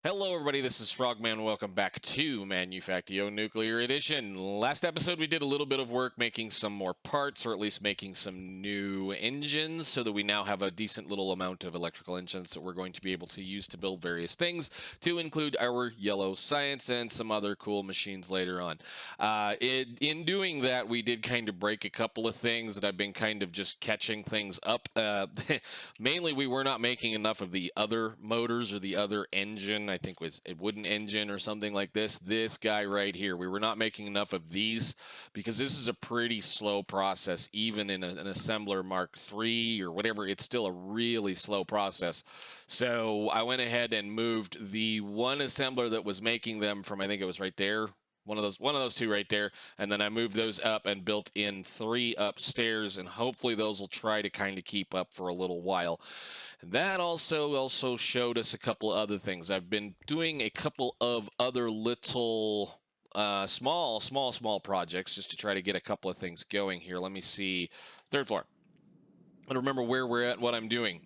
Hello everybody, this is Frogman. Welcome back to Manufactio Nuclear Edition. Last episode we did a little bit of work making some more parts, or at least making some new engines, so that we now have a decent little amount of electrical engines that we're going to be able to use to build various things, to include our yellow science and some other cool machines later on. In doing that, we did kind of break a couple of things that I've been kind of just catching things up. Mainly we were not making enough of the other motors or the other engine. I think was a wooden engine or something like this. This guy right here, we were not making enough of these because this is a pretty slow process, even in an assembler Mark III or whatever. It's still a really slow process. So I went ahead and moved the one assembler that was making them from, I think it was right there, one of those two right there, and then I moved those up and built in 3 upstairs, and hopefully those will try to kind of keep up for a little while. And that also showed us a couple of other things. I've been doing a couple of other little small projects just to try to get a couple of things going here. Let me see. 3rd floor. I don't remember where we're at and what I'm doing.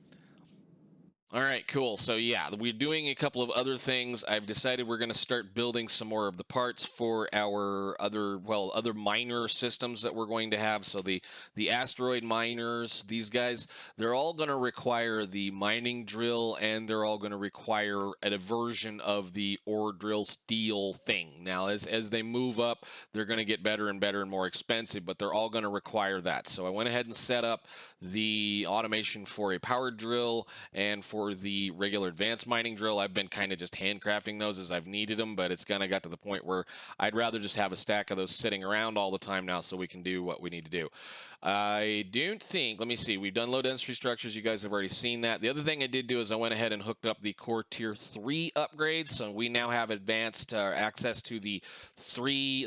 All right, cool. So yeah, we're doing a couple of other things. I've decided we're going to start building some more of the parts for our other miner systems that we're going to have. So the asteroid miners, these guys, they're all going to require the mining drill, and they're all going to require a version of the ore drill steel thing. Now, as they move up, they're going to get better and better and more expensive, but they're all going to require that. So I went ahead and set up the automation for a power drill and for the regular advanced mining drill. I've been kind of just handcrafting those as I've needed them, but it's kind of got to the point where I'd rather just have a stack of those sitting around all the time now so we can do what we need to do. I don't think, let me see, we've done low density structures. You guys have already seen that. The other thing I did do is I went ahead and hooked up the core tier 3 upgrades. So we now have advanced access to the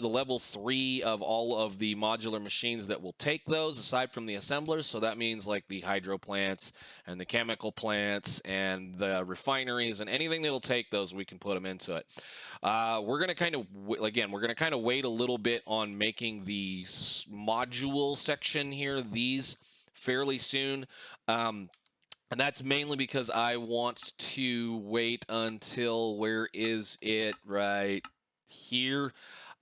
level 3 of all of the modular machines that will take those, aside from the assemblers. So that means like the hydro plants and the chemical plants and the refineries and anything that'll take those, we can put them into it. We're going to kind of, again, we're going to kind of wait a little bit on making the module section here, these fairly soon. And that's mainly because I want to wait until, where is it, right here?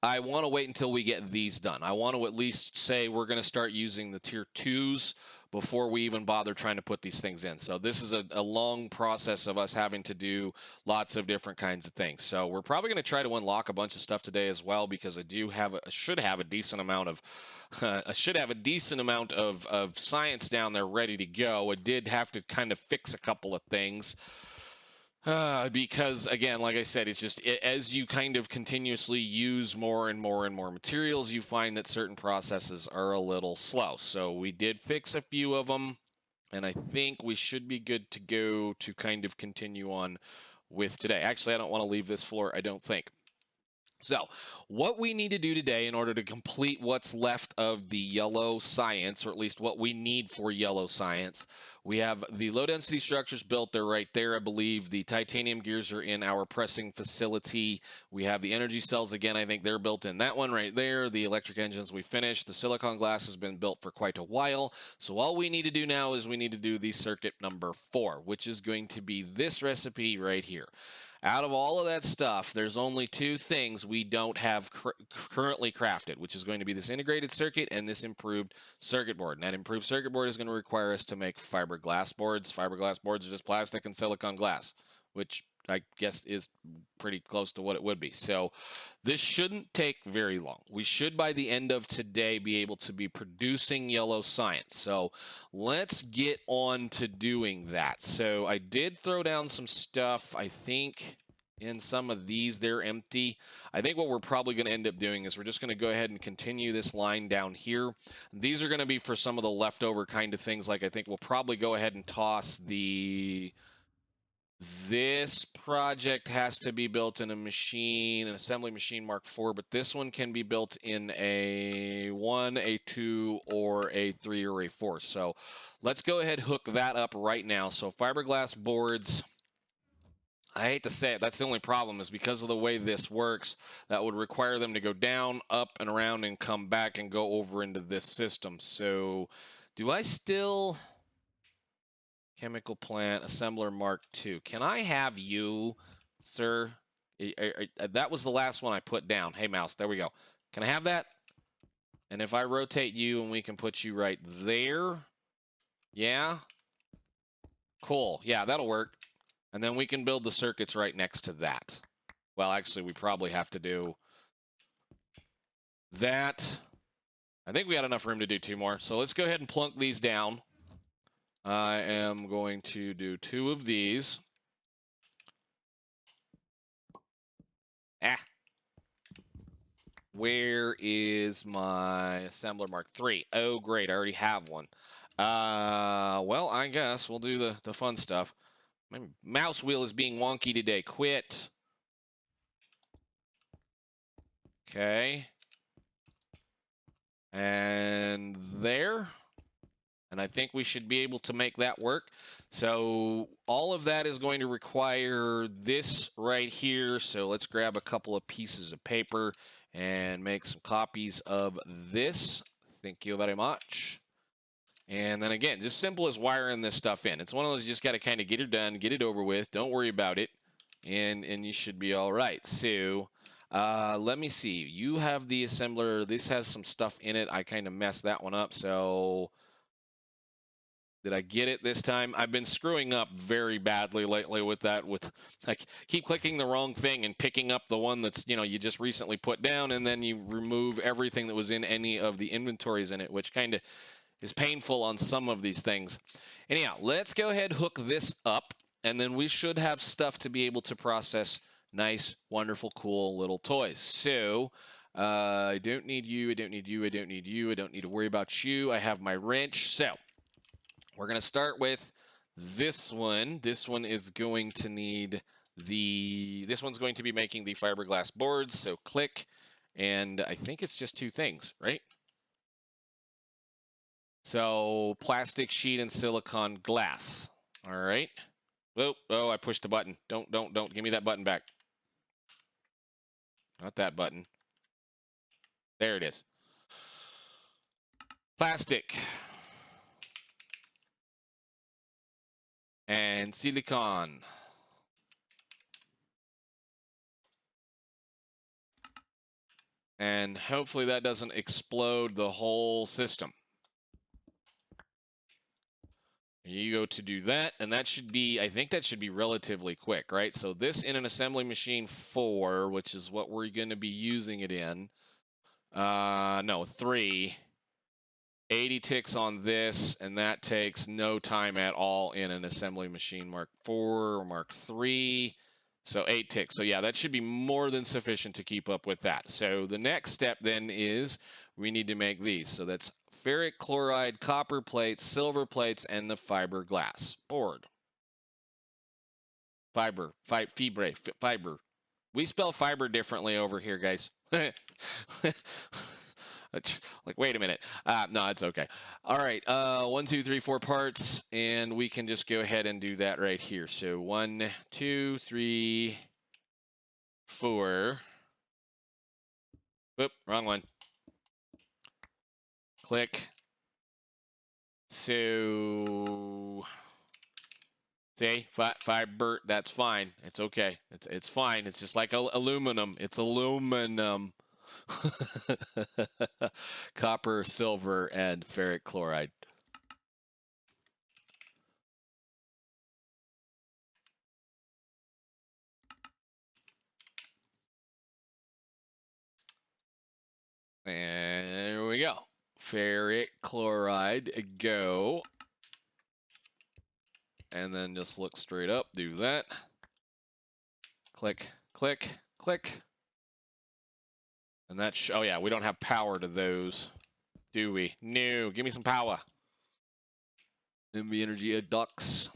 I want to wait until we get these done. I want to at least say we're going to start using the tier 2s before we even bother trying to put these things in. So this is a long process of us having to do lots of different kinds of things. So we're probably going to try to unlock a bunch of stuff today as well, because I should have a decent amount of of science down there ready to go. I did have to kind of fix a couple of things. Because again, like I said, it's just as you kind of continuously use more and more materials, you find that certain processes are a little slow. So we did fix a few of them, and I think we should be good to go to kind of continue on with today. Actually, I don't want to leave this floor, I don't think. So what we need to do today in order to complete what's left of the yellow science, or at least what we need for yellow science, we have the low density structures built. They're right there, I believe. The titanium gears are in our pressing facility. We have the energy cells, again, I think they're built in that one right there. The electric engines we finished. The silicon glass has been built for quite a while. So all we need to do now is we need to do the circuit number 4, which is going to be this recipe right here. Out of all of that stuff, there's only 2 things we don't have currently crafted, which is going to be this integrated circuit and this improved circuit board. And that improved circuit board is going to require us to make fiberglass boards. Fiberglass boards are just plastic and silicon glass, which I guess is pretty close to what it would be. So this shouldn't take very long. We should, by the end of today, be able to be producing yellow science. So let's get on to doing that. So I did throw down some stuff. I think in some of these, they're empty. I think what we're probably going to end up doing is we're just going to go ahead and continue this line down here. These are going to be for some of the leftover kind of things. Like I think we'll probably go ahead and toss this project has to be built in an assembly machine Mark IV, but this one can be built in a 1, a 2, or a 3, or a 4. So let's go ahead and hook that up right now. So fiberglass boards, I hate to say it, that's the only problem, is because of the way this works, that would require them to go down, up, and around, and come back and go over into this system. So do I still... Chemical plant, assembler Mark II. Can I have you sir. That was the last one I put down. Hey, mouse, there we go. Can I have that? And if I rotate you and we can put you right there. Yeah. Cool. Yeah, that'll work. And then we can build the circuits right next to that. Well, actually, we probably have to do that. I think we got enough room to do 2 more. So let's go ahead and plunk these down. I am going to do 2 of these. Where is my assembler Mark III? Oh, great. I already have one. Well, I guess we'll do the fun stuff. My mouse wheel is being wonky today. Quit. Okay. And there. And I think we should be able to make that work. So all of that is going to require this right here. So let's grab a couple of pieces of paper and make some copies of this. Thank you very much. And then again, just simple as wiring this stuff in. It's one of those you just got to kind of get it done, get it over with. Don't worry about it. And you should be all right. So let me see. You have the assembler. This has some stuff in it. I kind of messed that one up. So did I get it this time? I've been screwing up very badly lately with that. With like keep clicking the wrong thing and picking up the one that's, you just recently put down, and then you remove everything that was in any of the inventories in it, which kind of is painful on some of these things. Anyhow, let's go ahead, hook this up, and then we should have stuff to be able to process nice, wonderful, cool little toys. So I don't need you, I don't need you, I don't need you, I don't need to worry about you. I have my wrench. So we're going to start with this one. This one is going to need this one's going to be making the fiberglass boards. So click, and I think it's just 2 things, right? So plastic sheet and silicon glass. All right. Oh, I pushed the button. Don't. Give me that button back. Not that button. There it is. Plastic. And silicon. And hopefully that doesn't explode the whole system. You go to do that, and that should be, I think that should be relatively quick, right? So this in an assembly machine 4, which is what we're going to be using it in. No, 3. 80 ticks on this, and that takes no time at all in an assembly machine Mark 4 or Mark 3. So 8 ticks. So yeah, that should be more than sufficient to keep up with that. So the next step then is we need to make these. So that's ferric chloride, copper plates, silver plates, and the fiberglass board. Fiber. We spell fiber differently over here, guys. Like, wait a minute. No, it's okay. All right. 1, 2, 3, 4 parts, and we can just go ahead and do that right here. So 1, 2, 3, 4. Whoop, wrong one. Click. So, see, fiber. That's fine. It's okay. It's fine. It's just like aluminum. It's aluminum. Copper, silver, and ferric chloride. And there we go. Ferric chloride, go. And then just look straight up, do that. Click, click, click. And that's, oh yeah, we don't have power to those, do we? No, give me some power. MV Energy ducts.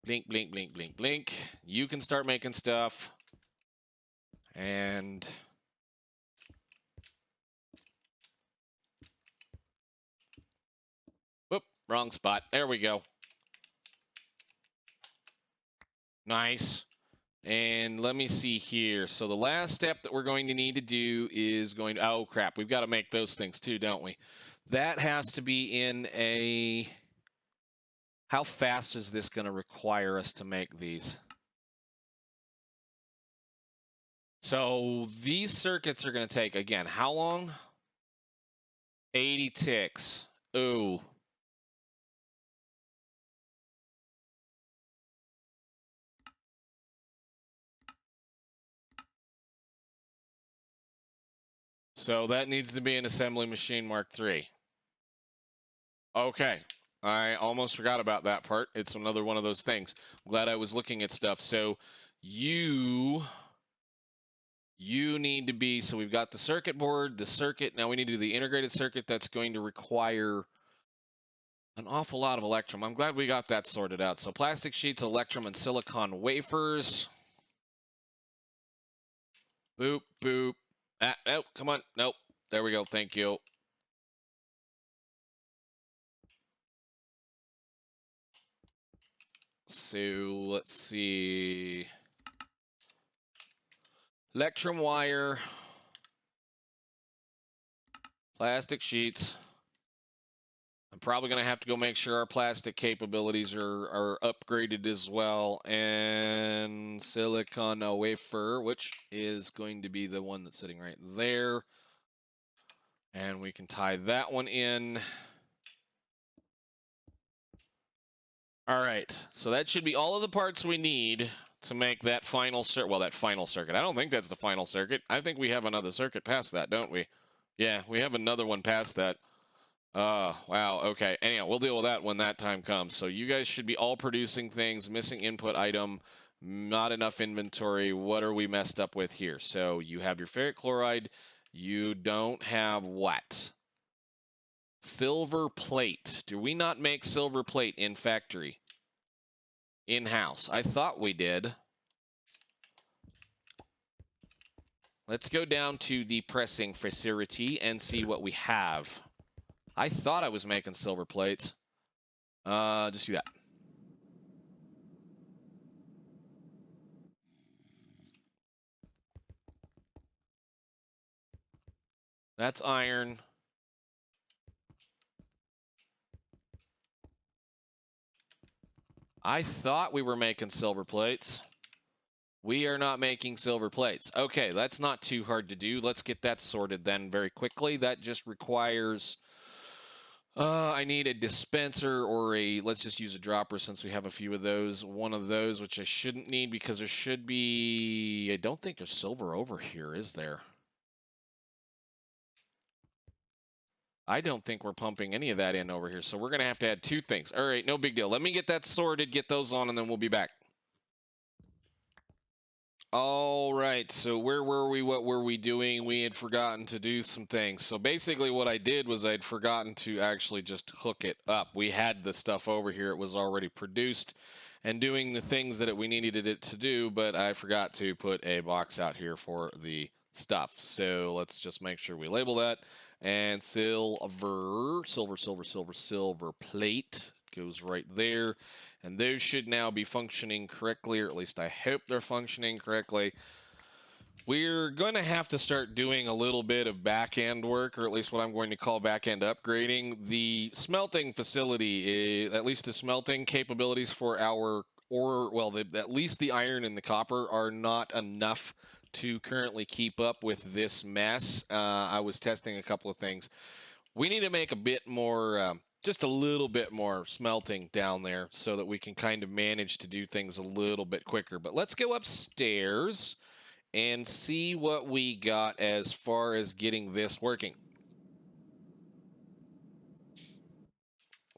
Blink, blink, blink, blink, blink. You can start making stuff. And whoop, wrong spot. There we go. Nice. And let me see here. So the last step that we're going to need to do is oh crap, we've got to make those things too, don't we? That has to be in a... How fast is this going to require us to make these? So these circuits are going to take, again, how long? 80 ticks. Ooh. So that needs to be an assembly machine Mark III. Okay. I almost forgot about that part. It's another one of those things. I'm glad I was looking at stuff. So you need to be, so we've got the circuit board, the circuit. Now we need to do the integrated circuit. That's going to require an awful lot of electrum. I'm glad we got that sorted out. So plastic sheets, electrum, and silicon wafers. Boop, boop. Ah, nope, come on. Nope. There we go. Thank you. So let's see. Electrum wire. Plastic sheets. I'm probably going to have to go make sure our plastic capabilities are upgraded as well. And silicon wafer, which is going to be the one that's sitting right there. And we can tie that one in. All right, so that should be all of the parts we need to make that final circuit. Well, that final circuit. I don't think that's the final circuit. I think we have another circuit past that, don't we? Yeah, we have another one past that. Wow, okay. Anyhow, we'll deal with that when that time comes. So you guys should be all producing things, missing input item, not enough inventory. What are we messed up with here? So you have your ferric chloride. You don't have what? Silver plate. Do we not make silver plate in factory? In-house. I thought we did. Let's go down to the pressing facility and see what we have. I thought I was making silver plates. Just do that. That's iron. I thought we were making silver plates. We are not making silver plates. Okay, that's not too hard to do. Let's get that sorted then very quickly. That just requires... I need a dispenser or a... Let's just use a dropper since we have a few of those. One of those, which I shouldn't need because there should be... I don't think there's silver over here, is there? I don't think we're pumping any of that in over here, so we're going to have to add two things. All right, no big deal. Let me get that sorted, get those on, and then we'll be back. All right, so where were we? What were we doing? We had forgotten to do some things. So basically what I did was I'd forgotten to actually just hook it up. We had the stuff over here. It was already produced and doing the things that we needed it to do, but I forgot to put a box out here for the stuff. So let's just make sure we label that. And silver plate goes right there. And those should now be functioning correctly, or at least I hope they're functioning correctly. We're going to have to start doing a little bit of back-end work, or at least what I'm going to call back-end upgrading. The smelting facility, at least the smelting capabilities for our ore, well, at least the iron and the copper are not enough to currently keep up with this mess. I was testing a couple of things. We need to make a bit more, just a little bit more smelting down there so that we can kind of manage to do things a little bit quicker. But let's go upstairs and see what we got as far as getting this working.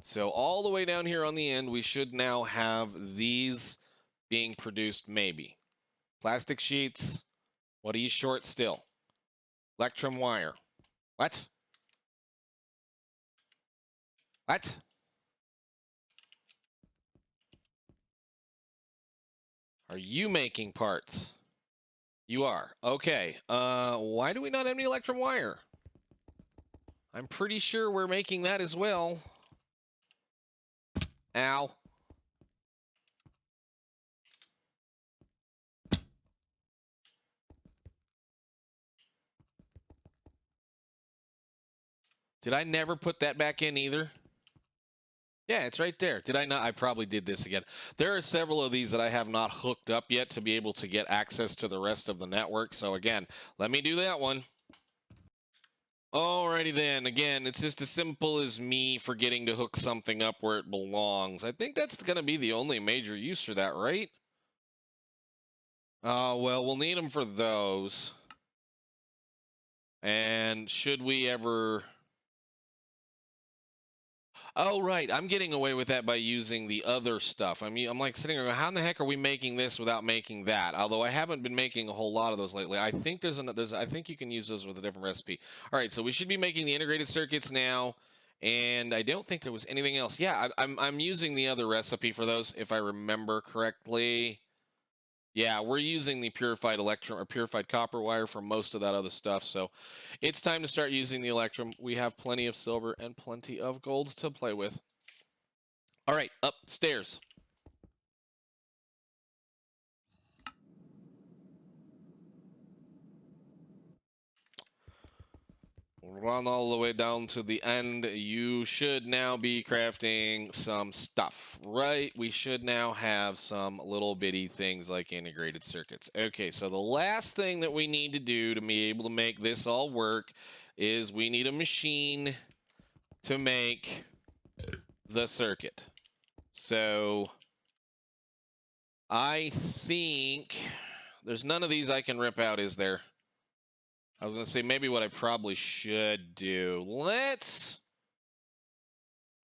So all the way down here on the end, we should now have these being produced, maybe. Plastic sheets. What are you short still? Electrum wire. What? What? Are you making parts? You are. Okay. Why do we not have any electrum wire? I'm pretty sure we're making that as well. Ow. Did I never put that back in either? Yeah, it's right there. Did I not? I probably did this again. There are several of these that I have not hooked up yet to be able to get access to the rest of the network. So again, let me do that one. Alrighty then. Again, it's just as simple as me forgetting to hook something up where it belongs. I think that's going to be the only major use for that, right? Well, we'll need them for those. And should we ever... Oh, right. I'm getting away with that by using the other stuff. I'm like sitting there, how in the heck are we making this without making that? Although I haven't been making a whole lot of those lately. I think I think you can use those with a different recipe. All right, so we should be making the integrated circuits now, and I don't think there was anything else. Yeah, I'm using the other recipe for those if I remember correctly. Yeah, we're using the purified electrum or purified copper wire for most of that other stuff. So it's time to start using the electrum. We have plenty of silver and plenty of gold to play with. All right, upstairs. Run all the way down to the end. You should now be crafting some stuff, right? We should now have some little bitty things like integrated circuits. Okay, so the last thing that we need to do to be able to make this all work is we need a machine to make the circuit. So I think there's none of these I can rip out, is there? I was going to say maybe what I probably should do.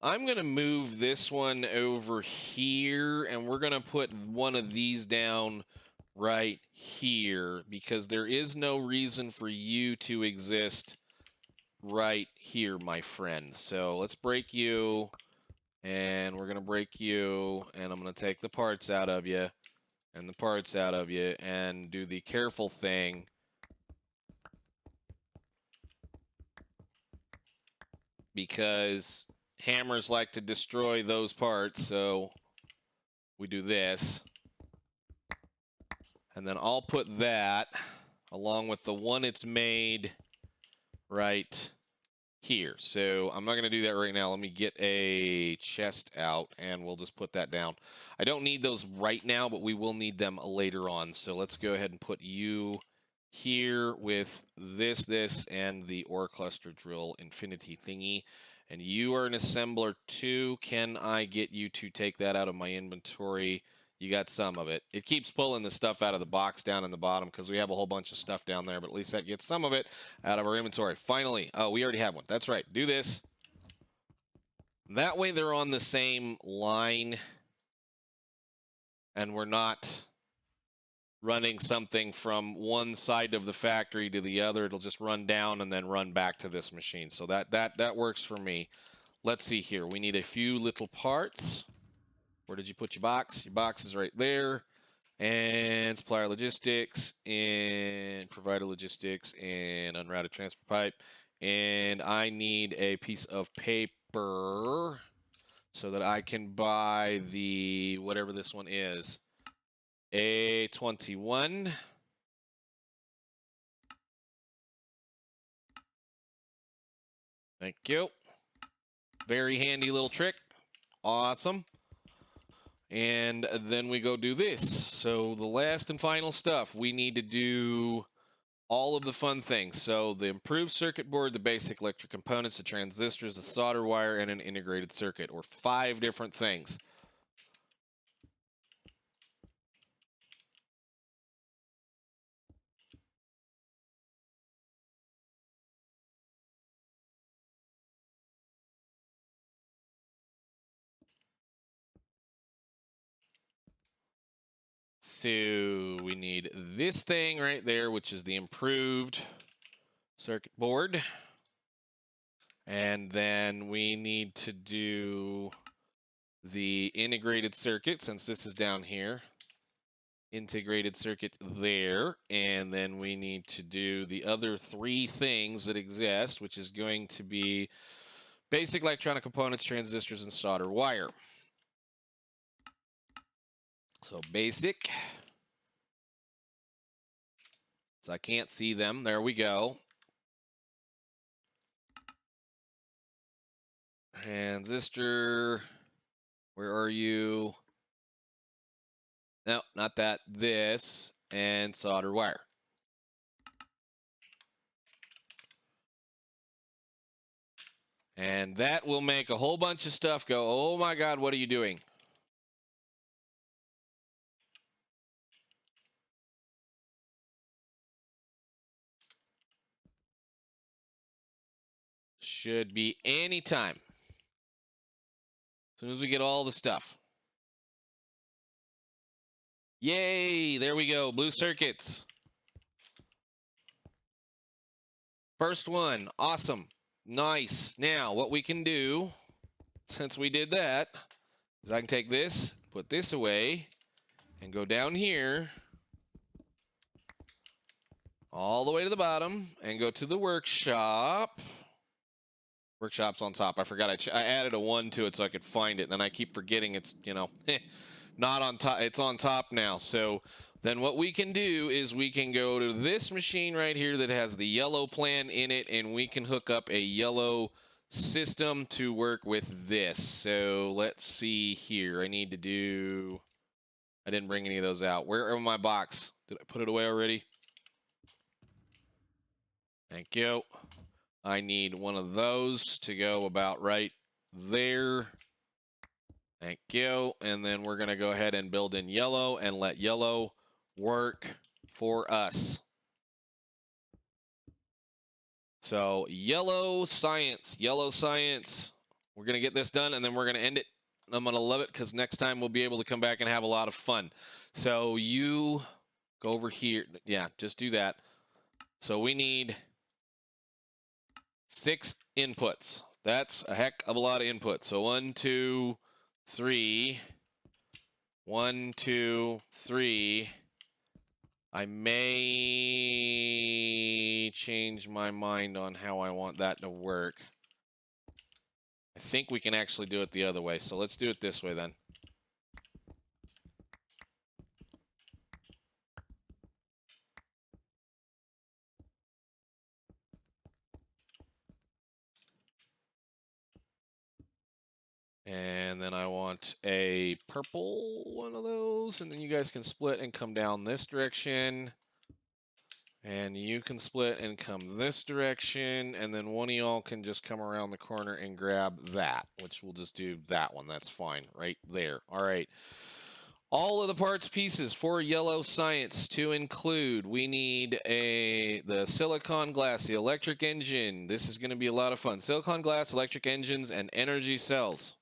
I'm going to move this one over here, and we're going to put one of these down right here, because there is no reason for you to exist right here, my friend. So let's break you, and we're going to break you, and I'm going to take the parts out of you, and the parts out of you, and do the careful thing. Because hammers like to destroy those parts, so we do this. And then I'll put that along with the one it's made right here. So I'm not going to do that right now. Let me get a chest out, and we'll just put that down. I don't need those right now, but we will need them later on. So let's go ahead and put you here with this, and the ore cluster drill infinity thingy. And you are an assembler too. Can I get you to take that out of my inventory? You got some of it. It keeps pulling the stuff out of the box down in the bottom because we have a whole bunch of stuff down there, but at least that gets some of it out of our inventory. Finally, oh, we already have one. That's right. Do this. That way they're on the same line, and we're not running something from one side of the factory to the other. It'll just run down and then run back to this machine. So that works for me. Let's see here. We need a few little parts. Where did you put your box? Your box is right there. And supplier logistics, and provider logistics, and unrouted transfer pipe. And I need a piece of paper so that I can buy the whatever this one is. A21. Thank you. Very handy little trick. Awesome. And then we go do this. So the last and final stuff, we need to do all of the fun things. So the improved circuit board, the basic electric components, the transistors, the solder wire, and an integrated circuit, or 5 different things. So we need this thing right there, which is the improved circuit board. And then we need to do the integrated circuit, since this is down here. Integrated circuit there. And then we need to do the other 3 things that exist, which is going to be basic electronic components, transistors, and solder wire. So basic. So I can't see them. There we go. Transistor. Where are you? No, not that. This. And solder wire. And that will make a whole bunch of stuff go, oh my God, what are you doing? Should be any time. As soon as we get all the stuff. Yay, there we go, blue circuits. First one, awesome, nice. Now, what we can do, since we did that, is I can take this, put this away, and go down here, all the way to the bottom, and go to the workshop. Workshop's on top. I forgot I added a 1 to it so I could find it, and then I keep forgetting it's, you know, not on top. It's on top now. So then what we can do is we can go to this machine right here that has the yellow plan in it, and we can hook up a yellow system to work with this. So let's see here. I need to do... I didn't bring any of those out. Where are my box? Did I put it away already? Thank you. I need one of those to go about right there. Thank you. And then we're going to go ahead and build in yellow and let yellow work for us. So yellow science. We're going to get this done, and then we're going to end it. I'm going to love it because next time we'll be able to come back and have a lot of fun. So you go over here. Yeah, just do that. So we need 6 inputs. That's a heck of a lot of inputs. So 1, 2, 3. 1, 2, 3. I may change my mind on how I want that to work. I think we can actually do it the other way. So let's do it this way then. And then I want a purple one of those. And then you guys can split and come down this direction. And you can split and come this direction. And then one of y'all can just come around the corner and grab that, which we'll just do that one. That's fine right there. All right. All of the parts pieces for yellow science to include, we need the silicon glass, the electric engine. This is going to be a lot of fun. Silicon glass, electric engines, and energy cells.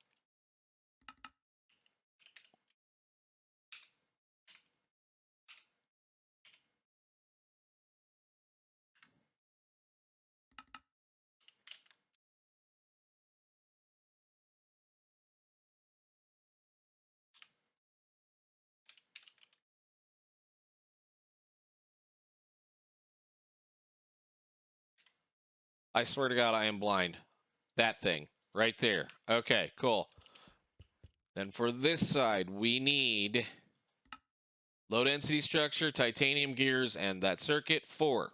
I swear to God, I am blind. That thing right there. Okay, cool. Then for this side, we need low density structure, titanium gears, and that circuit 4.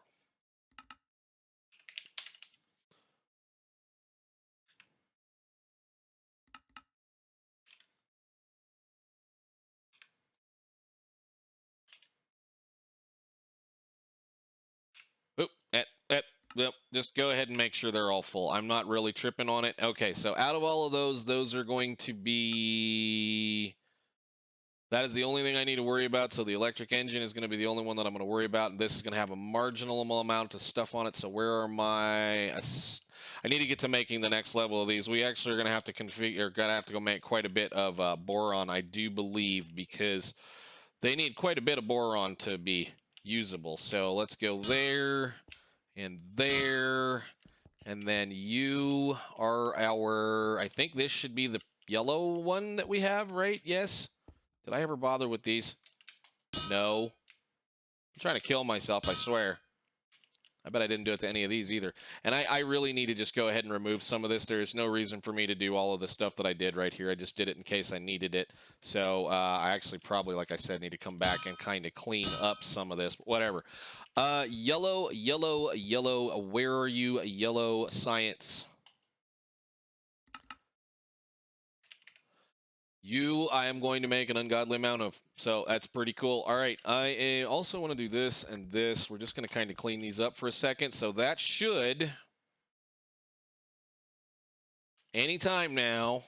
Oop, yep, just go ahead and make sure they're all full. I'm not really tripping on it. Okay, so out of all of those are going to be... That is the only thing I need to worry about. So the electric engine is going to be the only one that I'm going to worry about. And this is going to have a marginal amount of stuff on it. So where are my... I need to get to making the next level of these. We actually are going to have to configure, going to have to go make quite a bit of boron, I do believe, because they need quite a bit of boron to be usable. So let's go there and there. And then you are our... I think this should be the yellow one that we have, right? Yes? Did I ever bother with these? No. I'm trying to kill myself, I swear. I bet I didn't do it to any of these either. And I really need to just go ahead and remove some of this. There is no reason for me to do all of the stuff that I did right here. I just did it in case I needed it. So I actually probably, like I said, need to come back and kind of clean up some of this. But whatever. Yellow. Where are you, yellow science? You, I am going to make an ungodly amount of. So that's pretty cool. All right. I also want to do this and this. We're just going to kind of clean these up for a second. So that should, anytime now,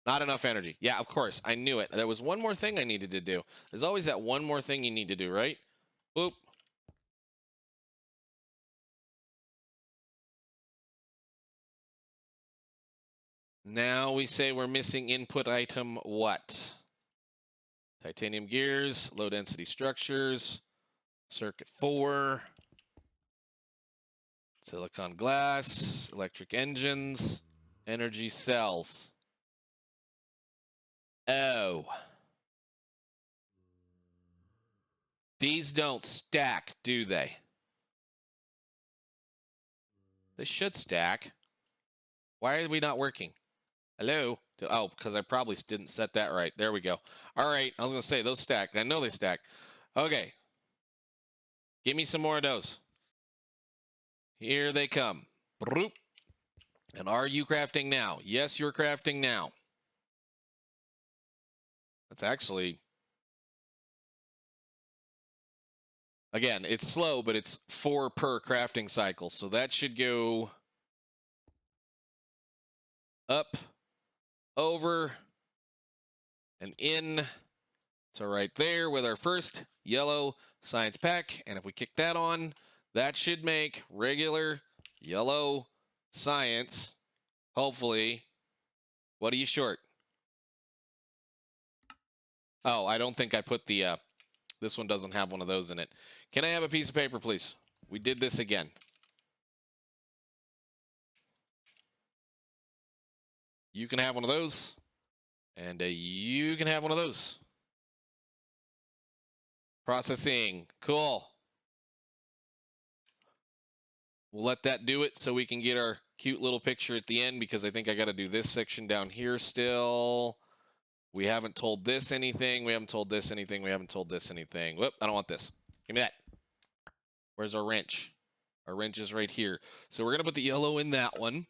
not enough energy. Yeah, of course. I knew it. There was one more thing I needed to do. There's always that one more thing you need to do, right? Boop. Now we say we're missing input item what? Titanium gears, low density structures, circuit 4, silicon glass, electric engines, energy cells. Oh. These don't stack, do they? They should stack. Why are we not working? Hello? Oh, because I probably didn't set that right. There we go. All right. I was going to say, those stack. I know they stack. Okay. Give me some more of those. Here they come. Broop. And are you crafting now? Yes, you're crafting now. That's actually... Again, it's slow, but it's 4 per crafting cycle. So that should go up, over, and in to right there with our first yellow science pack. And if we kick that on, that should make regular yellow science. Hopefully. What are you short? Oh, I don't think I put the... this one doesn't have one of those in it. Can I have a piece of paper, please? We did this again. You can have one of those. And you can have one of those. Processing. Cool. We'll let that do it so we can get our cute little picture at the end, because I think I got to do this section down here still. We haven't told this anything. We haven't told this anything. We haven't told this anything. Whoop, I don't want this. Give me that. Where's our wrench? Our wrench is right here. So we're going to put the yellow in that one,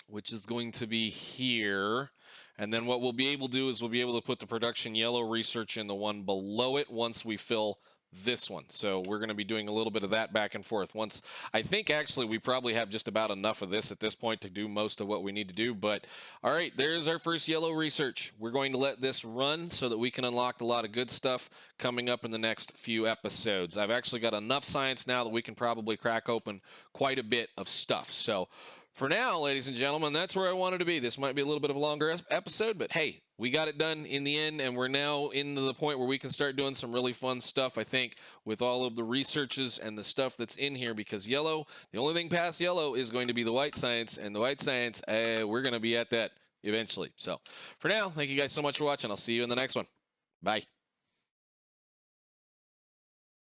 which is going to be here. And then what we'll be able to do is we'll be able to put the production yellow research in the one below it once we fill this one. So we're going to be doing a little bit of that back and forth. Once, I think actually we probably have just about enough of this at this point to do most of what we need to do. But all right, there's our first yellow research. We're going to let this run so that we can unlock a lot of good stuff coming up in the next few episodes. I've actually got enough science now that we can probably crack open quite a bit of stuff. So for now, ladies and gentlemen, that's where I wanted to be. This might be a little bit of a longer episode, but hey, we got it done in the end, and we're now into the point where we can start doing some really fun stuff, I think, with all of the researches and the stuff that's in here, because yellow, the only thing past yellow is going to be the white science, and the white science, we're going to be at that eventually. So for now, thank you guys so much for watching. I'll see you in the next one. Bye.